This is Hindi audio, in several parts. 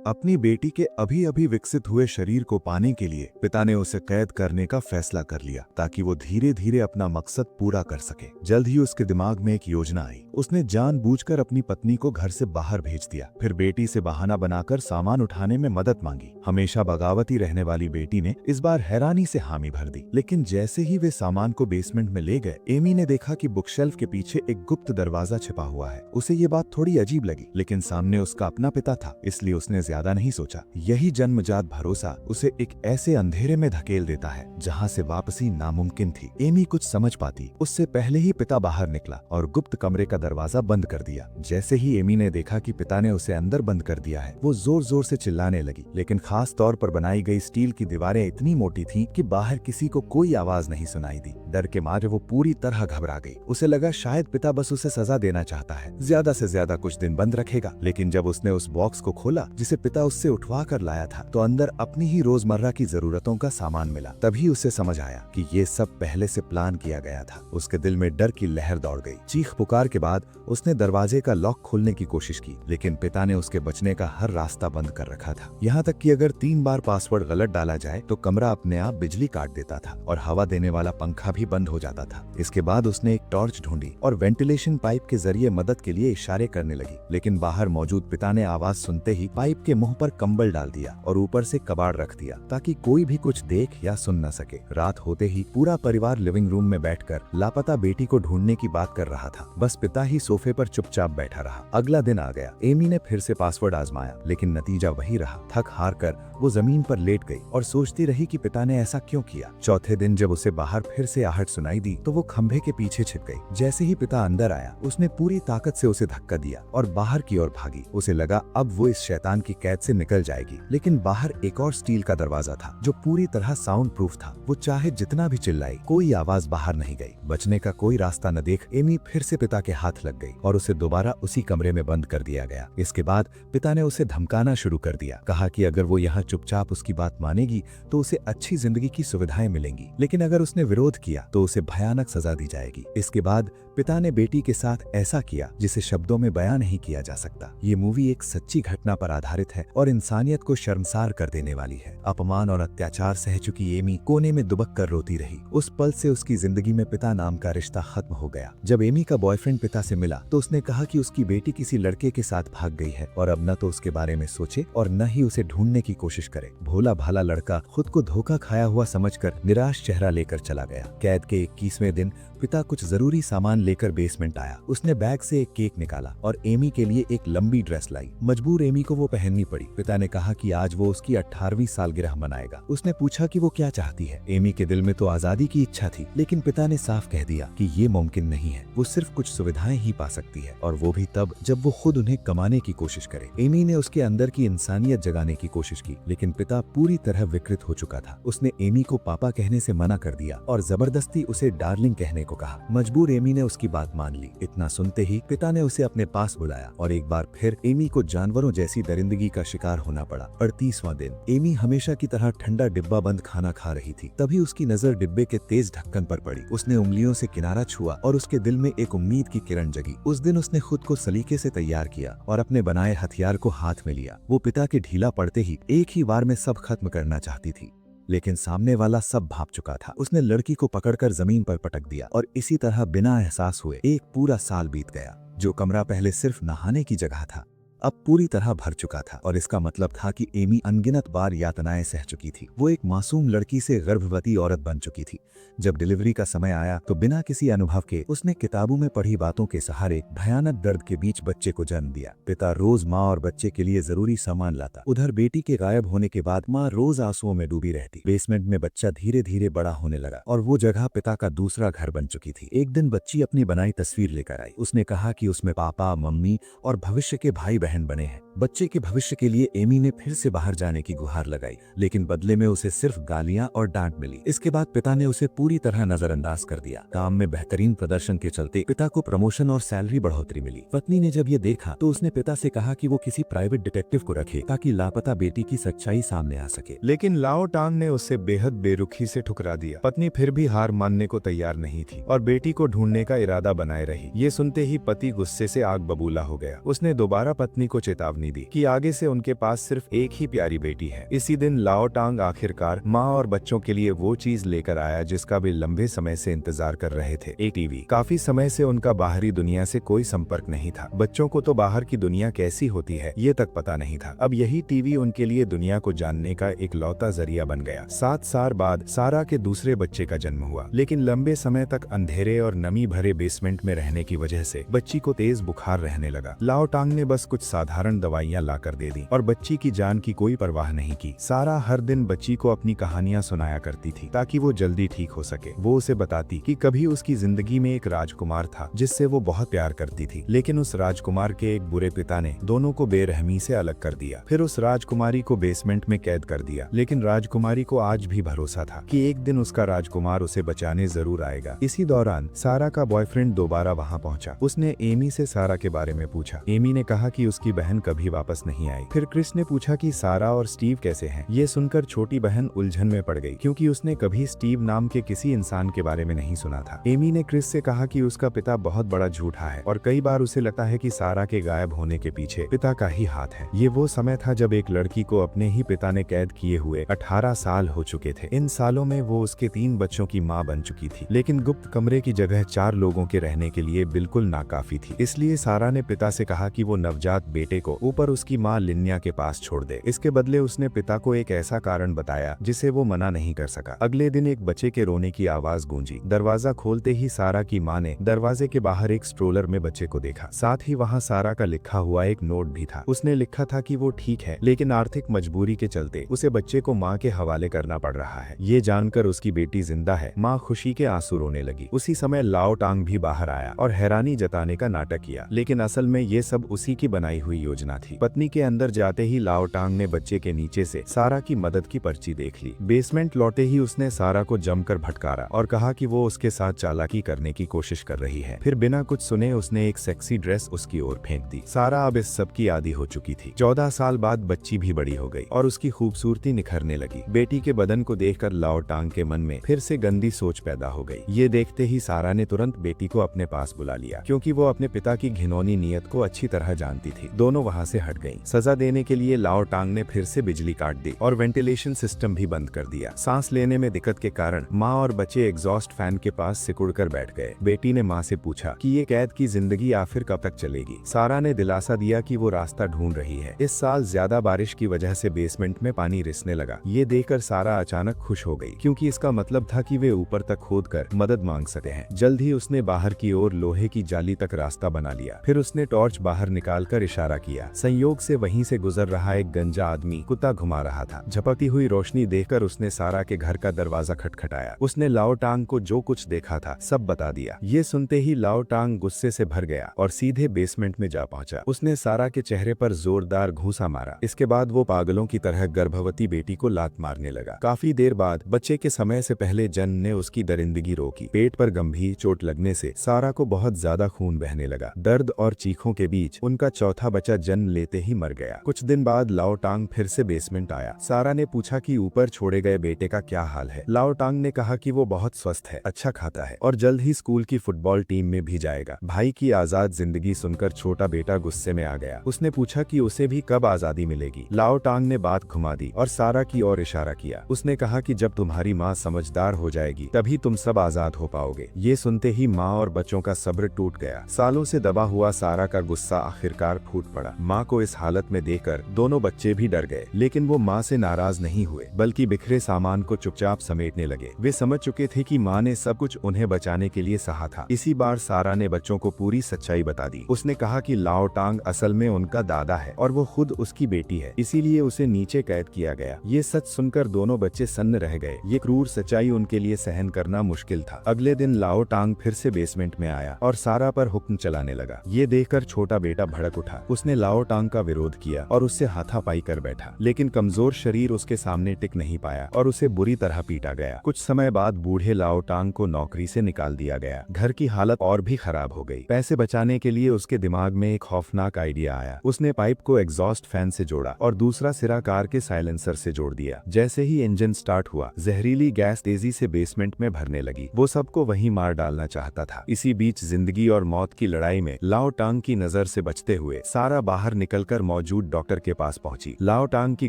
अपनी बेटी के अभी अभी विकसित हुए शरीर को पाने के लिए पिता ने उसे कैद करने का फैसला कर लिया ताकि वो धीरे धीरे अपना मकसद पूरा कर सके। जल्द ही उसके दिमाग में एक योजना आई। उसने जानबूझकर अपनी पत्नी को घर से बाहर भेज दिया, फिर बेटी से बहाना बनाकर सामान उठाने में मदद मांगी। हमेशा बगावती रहने वाली बेटी ने इस बार हैरानी से हामी भर दी। लेकिन जैसे ही वे सामान को बेसमेंट में ले गए, एमी ने देखा कि बुकशेल्फ के पीछे एक गुप्त दरवाजा छिपा हुआ है। उसे ये बात थोड़ी अजीब लगी, लेकिन सामने उसका अपना पिता था, इसलिए उसने ज्यादा नहीं सोचा। यही जन्मजात भरोसा उसे एक ऐसे अंधेरे में धकेल देता है जहां से वापसी नामुमकिन थी। एमी कुछ समझ पाती उससे पहले ही पिता बाहर निकला और गुप्त कमरे का दरवाजा बंद कर दिया। जैसे ही एमी ने देखा कि पिता ने उसे अंदर बंद कर दिया है, वो जोर जोर से चिल्लाने लगी। लेकिन खास तौर पर बनाई गई स्टील की दीवारें इतनी मोटी थीं कि बाहर किसी को कोई आवाज नहीं सुनाई दी। डर के मारे वो पूरी तरह घबरा गई। उसे लगा शायद पिता बस उसे सजा देना चाहता है, ज्यादा से ज्यादा कुछ दिन बंद रखेगा। लेकिन जब उसने उस बॉक्स को खोला जिसे पिता उससे उठवा कर लाया था, तो अंदर अपनी ही रोजमर्रा की जरूरतों का सामान मिला। तभी उसे समझ आया कि ये सब पहले से प्लान किया गया था। उसके दिल में डर की लहर दौड़ गई। चीख पुकार के बाद उसने दरवाजे का लॉक खोलने की कोशिश की, लेकिन पिता ने उसके बचने का हर रास्ता बंद कर रखा था। यहाँ तक कि अगर 3 बार पासवर्ड गलत डाला जाए तो कमरा अपने आप बिजली काट देता था और हवा देने वाला पंखा भी बंद हो जाता था। इसके बाद उसने एक टॉर्च ढूंढी और वेंटिलेशन पाइप के जरिए मदद के लिए इशारे करने लगी। लेकिन बाहर मौजूद पिता ने आवाज सुनते ही पाइप के मुंह पर कंबल डाल दिया और ऊपर से कबाड़ रख दिया ताकि कोई भी कुछ देख या सुन न सके। रात होते ही पूरा परिवार लिविंग रूम में बैठकर लापता बेटी को ढूंढने की बात कर रहा था। बस पिता ही सोफे पर चुपचाप बैठा रहा। अगला दिन आ गया। एमी ने फिर से पासवर्ड आजमाया, लेकिन नतीजा वही रहा। थक हार कर वो जमीन पर लेट गई और सोचती रही कि पिता ने ऐसा क्यों किया। चौथे दिन जब उसे बाहर फिर से आहट सुनाई दी तो वो खंभे के पीछे छिप गई। जैसे ही पिता अंदर आया, उसने पूरी ताकत से उसे धक्का दिया और बाहर की ओर भागी। उसे लगा अब वो इस शैतान की कैद से निकल जाएगी, लेकिन बाहर एक और स्टील का दरवाजा था जो पूरी तरह साउंड प्रूफ था। वो चाहे जितना भी चिल्लाई, कोई आवाज बाहर नहीं गई। बचने का कोई रास्ता न देख एमी फिर से पिता के हाथ लग गई और उसे दोबारा उसी कमरे में बंद कर दिया गया। इसके बाद पिता ने उसे धमकाना शुरू कर दिया। कहा कि अगर वो यहाँ चुपचाप उसकी बात मानेगी तो उसे अच्छी जिंदगी की सुविधाएं मिलेंगी, लेकिन अगर उसने विरोध किया तो उसे भयानक सजा दी जाएगी। इसके बाद पिता ने बेटी के साथ ऐसा किया जिसे शब्दों में बयां नहीं किया जा सकता। ये मूवी एक सच्ची घटना पर आधारित है और इंसानियत को शर्मसार कर देने वाली है। अपमान और अत्याचार सह चुकी एमी कोने में दुबक कर रोती रही। उस पल से उसकी जिंदगी में पिता नाम का रिश्ता खत्म हो गया। जब एमी का बॉयफ्रेंड पिता से मिला तो उसने कहा कि उसकी बेटी किसी लड़के के साथ भाग गई है और अब न तो उसके बारे में सोचे और न ही उसे ढूंढने की कोशिश करे। भोला भाला लड़का खुद को धोखा खाया हुआ समझकर निराश चेहरा लेकर चला गया। कैद के 21वें दिन पिता कुछ जरूरी सामान लेकर बेसमेंट आया। उसने बैग से एक केक निकाला और एमी के लिए एक लंबी ड्रेस लाई। मजबूर एमी को वो पहननी पड़ी। पिता ने कहा कि आज वो उसकी 18वीं सालगिरह मनाएगा। उसने पूछा कि वो क्या चाहती है। एमी के दिल में तो आजादी की इच्छा थी, लेकिन पिता ने साफ कह दिया कि ये मुमकिन नहीं है। वो सिर्फ कुछ सुविधाएं ही पा सकती है, और वो भी तब जब वो खुद उन्हें कमाने की कोशिश करे। एमी ने उसके अंदर की इंसानियत जगाने की कोशिश की, लेकिन पिता पूरी तरह विकृत हो चुका था। उसने एमी को पापा कहने से मना कर दिया और जबरदस्ती उसे डार्लिंग कहने को कहा। मजबूर एमी ने उसकी बात मान ली। इतना सुनते ही पिता ने उसे अपने पास बुलाया और एक बार फिर एमी को जानवरों जैसी दरिंदगी का शिकार होना पड़ा। 38वां दिन। एमी हमेशा की तरह ठंडा डिब्बा बंद खाना खा रही थी। तभी उसकी नजर डिब्बे के तेज ढक्कन पर पड़ी। उसने उंगलियों से किनारा छुआ और उसके दिल में एक उम्मीद की किरण जगी। उस दिन उसने खुद को सलीके से तैयार किया और अपने बनाए हथियार को हाथ में लिया। वो पिता के ढीला पड़ते ही एक ही बार में सब खत्म करना चाहती थी, लेकिन सामने वाला सब भाप चुका था। उसने लड़की को पकड़कर जमीन पर पटक दिया और इसी तरह बिना एहसास हुए एक पूरा साल बीत गया। जो कमरा पहले सिर्फ नहाने की जगह था, अब पूरी तरह भर चुका था, और इसका मतलब था कि एमी अनगिनत बार यातनाएं सह चुकी थी। वो एक मासूम लड़की से गर्भवती औरत बन चुकी थी। जब डिलीवरी का समय आया तो बिना किसी अनुभव के उसने किताबों में पढ़ी बातों के सहारे भयानक दर्द के बीच बच्चे को जन्म दिया। पिता रोज माँ और बच्चे के लिए जरूरी सामान लाता। उधर बेटी के गायब होने के बाद माँ रोज आंसुओं में डूबी रहती। बेसमेंट में बच्चा धीरे धीरे बड़ा होने लगा और वो जगह पिता का दूसरा घर बन चुकी थी। एक दिन बच्ची अपनी बनाई तस्वीर लेकर आई। उसने कहा कि उसमें पापा, मम्मी और भविष्य के भाई बहन बने हैं। बच्चे के भविष्य के लिए एमी ने फिर से बाहर जाने की गुहार लगाई, लेकिन बदले में उसे सिर्फ गालियां और डांट मिली। इसके बाद पिता ने उसे पूरी तरह नजरअंदाज कर दिया। काम में बेहतरीन प्रदर्शन के चलते पिता को प्रमोशन और सैलरी बढ़ोतरी मिली। पत्नी ने जब ये देखा तो उसने पिता से कहा कि वो किसी प्राइवेट डिटेक्टिव को रखे ताकि लापता बेटी की सच्चाई सामने आ सके, लेकिन लाओ टांग ने उसे बेहद बेरुखी से ठुकरा दिया। पत्नी फिर भी हार मानने को तैयार नहीं थी और बेटी को ढूंढने का इरादा बनाए रही। ये सुनते ही पति गुस्से से आग बबूला हो गया। उसने दोबारा पत्नी पत्नी को चेतावनी दी कि आगे से उनके पास सिर्फ एक ही प्यारी बेटी है। इसी दिन लाओ टांग आखिरकार माँ और बच्चों के लिए वो चीज लेकर आया जिसका वे लंबे समय से इंतजार कर रहे थे, एक टीवी। काफी समय से उनका बाहरी दुनिया से कोई संपर्क नहीं था। बच्चों को तो बाहर की दुनिया कैसी होती है ये तक पता नहीं था। अब यही टीवी उनके लिए दुनिया को जानने का एक लौता जरिया बन गया। 7 साल बाद सारा के दूसरे बच्चे का जन्म हुआ, लेकिन लंबे समय तक अंधेरे और नमी भरे बेसमेंट में रहने की वजह से बच्ची को तेज बुखार रहने लगा। लाओ टांग ने बस कुछ साधारण दवाइयां लाकर दे दी और बच्ची की जान की कोई परवाह नहीं की। सारा हर दिन बच्ची को अपनी कहानियां सुनाया करती थी ताकि वो जल्दी ठीक हो सके। वो उसे बताती कि कभी उसकी जिंदगी में एक राजकुमार था जिससे वो बहुत प्यार करती थी, लेकिन उस राजकुमार के एक बुरे पिता ने दोनों को बेरहमी से अलग कर दिया। फिर उस राजकुमारी को बेसमेंट में कैद कर दिया, लेकिन राजकुमारी को आज भी भरोसा था कि एक दिन उसका राजकुमार उसे बचाने जरूर आएगा। इसी दौरान सारा का बॉयफ्रेंड दोबारा वहां पहुंचा। उसने एमी से सारा के बारे में पूछा। एमी ने कहा कि उसकी बहन कभी वापस नहीं आई। फिर क्रिस ने पूछा कि सारा और स्टीव कैसे हैं। ये सुनकर छोटी बहन उलझन में पड़ गई क्योंकि उसने कभी स्टीव नाम के किसी इंसान के बारे में नहीं सुना था। एमी ने क्रिस से कहा कि उसका पिता बहुत बड़ा झूठा है और कई बार उसे लगता है कि सारा के गायब होने के पीछे पिता का ही हाथ है। ये वो समय था जब एक लड़की को अपने ही पिता ने कैद किए हुए 18 साल हो चुके थे। इन सालों में वो उसके 3 बच्चों की माँ बन चुकी थी, लेकिन गुप्त कमरे की जगह 4 लोगों के रहने के लिए बिल्कुल नाकाफी थी। इसलिए सारा ने पिता से कहा कि वो नवजात बेटे को ऊपर उसकी माँ लिन्या के पास छोड़ दे। इसके बदले उसने पिता को एक ऐसा कारण बताया जिसे वो मना नहीं कर सका। अगले दिन एक बच्चे के रोने की आवाज गूंजी। दरवाजा खोलते ही सारा की माँ ने दरवाजे के बाहर एक स्ट्रोलर में बच्चे को देखा। साथ ही वहाँ सारा का लिखा हुआ एक नोट भी था। उसने लिखा था कि वो ठीक है, लेकिन आर्थिक मजबूरी के चलते उसे बच्चे को माँ के हवाले करना पड़ रहा है। ये जानकर उसकी बेटी जिंदा है, माँ खुशी के आंसू रोने लगी। उसी समय लाओ टांग भी बाहर आया और हैरानी जताने का नाटक किया, लेकिन असल में ये सब उसी की बनाई हुई योजना थी। पत्नी के अंदर जाते ही लाओ टांग ने बच्चे के नीचे से सारा की मदद की पर्ची देख ली। बेसमेंट लौटे ही उसने सारा को जमकर भटकारा और कहा कि वो उसके साथ चालाकी करने की कोशिश कर रही है। फिर बिना कुछ सुने उसने एक सेक्सी ड्रेस उसकी ओर फेंक दी। सारा अब इस सब की आदी हो चुकी थी। 14 साल बाद बच्ची भी बड़ी हो गई और उसकी खूबसूरती निखरने लगी। बेटी के बदन को देखकर लाओ टांग के मन में फिर से गंदी सोच पैदा हो गई। ये देखते ही सारा ने तुरंत बेटी को अपने पास बुला लिया, क्योंकि वो अपने पिता की घिनौनी नीयत को अच्छी तरह जानती थी। दोनों वहाँ से हट गयी। सजा देने के लिए लाओ टांग ने फिर से बिजली काट दी और वेंटिलेशन सिस्टम भी बंद कर दिया। सांस लेने में दिक्कत के कारण माँ और बच्चे एग्जॉस्ट फैन के पास सिकुड़कर बैठ गए। बेटी ने माँ से पूछा कि ये कैद की जिंदगी आखिर कब तक चलेगी। सारा ने दिलासा दिया कि वो रास्ता ढूंढ रही है। इस साल ज्यादा बारिश की वजह से बेसमेंट में पानी रिसने लगा। ये देखकर सारा अचानक खुश हो गई, क्योंकि इसका मतलब था कि वे ऊपर तक खोदकर मदद मांग सकते हैं। जल्द ही उसने बाहर की ओर लोहे की जाली तक रास्ता बना लिया। फिर उसने टॉर्च बाहर निकालकर इशारा किया। संयोग से वहीं से गुजर रहा एक गंजा आदमी कुत्ता घुमा रहा था। झपकती हुई रोशनी देखकर उसने सारा के घर का दरवाजा खटखटाया। उसने लाओ टांग को जो कुछ देखा था सब बता दिया। ये सुनते ही लाओ टांग गुस्से से भर गया और सीधे बेसमेंट में जा पहुंचा। उसने सारा के चेहरे पर जोरदार घूंसा मारा। इसके बाद वो पागलों की तरह गर्भवती बेटी को लात मारने लगा। काफी देर बाद बच्चे के समय से पहले जन्म ने उसकी दरिंदगी रोकी। पेट पर गंभीर चोट लगने से सारा को बहुत ज्यादा खून बहने लगा। दर्द और चीखों के बीच उनका चौथा बच्चा जन्म लेते ही मर गया। कुछ दिन बाद लाओ टांग फिर से बेसमेंट आया। सारा ने पूछा कि ऊपर छोड़े गए बेटे का क्या हाल है। लाओ टांग ने कहा कि वो बहुत स्वस्थ है, अच्छा खाता है और जल्द ही स्कूल की फुटबॉल टीम में भी जाएगा। भाई की आजाद जिंदगी सुनकर छोटा बेटा गुस्से में आ गया। उसने पूछा कि उसे भी कब आजादी मिलेगी। लाओ टांग ने बात घुमा दी और सारा की ओर इशारा किया। उसने कहा कि जब तुम्हारी माँ समझदार हो जाएगी तभी तुम सब आजाद हो पाओगे। ये सुनते ही माँ और बच्चों का सब्र टूट गया। सालों से दबा हुआ सारा का गुस्सा आखिरकार फूट पड़ा। माँ को इस हालत में देखकर दोनों बच्चे भी डर गए, लेकिन वो माँ से नाराज नहीं हुए, बल्कि बिखरे सामान को चुपचाप समेटने लगे। वे समझ चुके थे कि माँ ने सब कुछ उन्हें बचाने के लिए सहा था। इसी बार सारा ने बच्चों को पूरी सच्चाई बता दी। उसने कहा कि लाओ टांग असल में उनका दादा है और वो खुद उसकी बेटी है, इसीलिए उसे नीचे कैद किया गया। ये सच सुनकर दोनों बच्चे सन्न रह गए। ये क्रूर सच्चाई उनके लिए सहन करना मुश्किल था। अगले दिन लाओ टांग फिर से बेसमेंट में आया और सारा पर हुक्म चलाने लगा। ये देखकर छोटा बेटा भड़क उठा। उसने लाओ टांग का विरोध किया और उससे हाथापाई कर बैठा, लेकिन कमजोर शरीर उसके सामने टिक नहीं पाया और उसे बुरी तरह पीटा गया। कुछ समय बाद बूढ़े लाओ टांग को नौकरी से निकाल दिया गया। घर की हालत और भी खराब हो गई। पैसे बचाने के लिए उसके दिमाग में एक खौफनाक आइडिया आया। उसने पाइप को एग्जॉस्ट फैन से जोड़ा और दूसरा सिरा कार के साइलेंसर से जोड़ दिया। जैसे ही इंजन स्टार्ट हुआ, जहरीली गैस तेजी से बेसमेंट में भरने लगी। वो सबको वहीं मार डालना चाहता था। इसी बीच जिंदगी और मौत की लड़ाई में लाओ टांग की नजर से बचते हुए सारा बाहर निकलकर मौजूद डॉक्टर के पास पहुंची। लाओ टांग की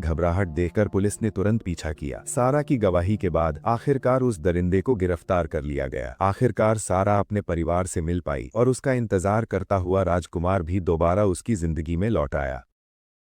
घबराहट देखकर पुलिस ने तुरंत पीछा किया। सारा की गवाही के बाद आखिरकार उस दरिंदे को गिरफ्तार कर लिया गया। आखिरकार सारा अपने परिवार से मिल पाई और उसका इंतजार करता हुआ राजकुमार भी दोबारा उसकी जिंदगी में लौट आया।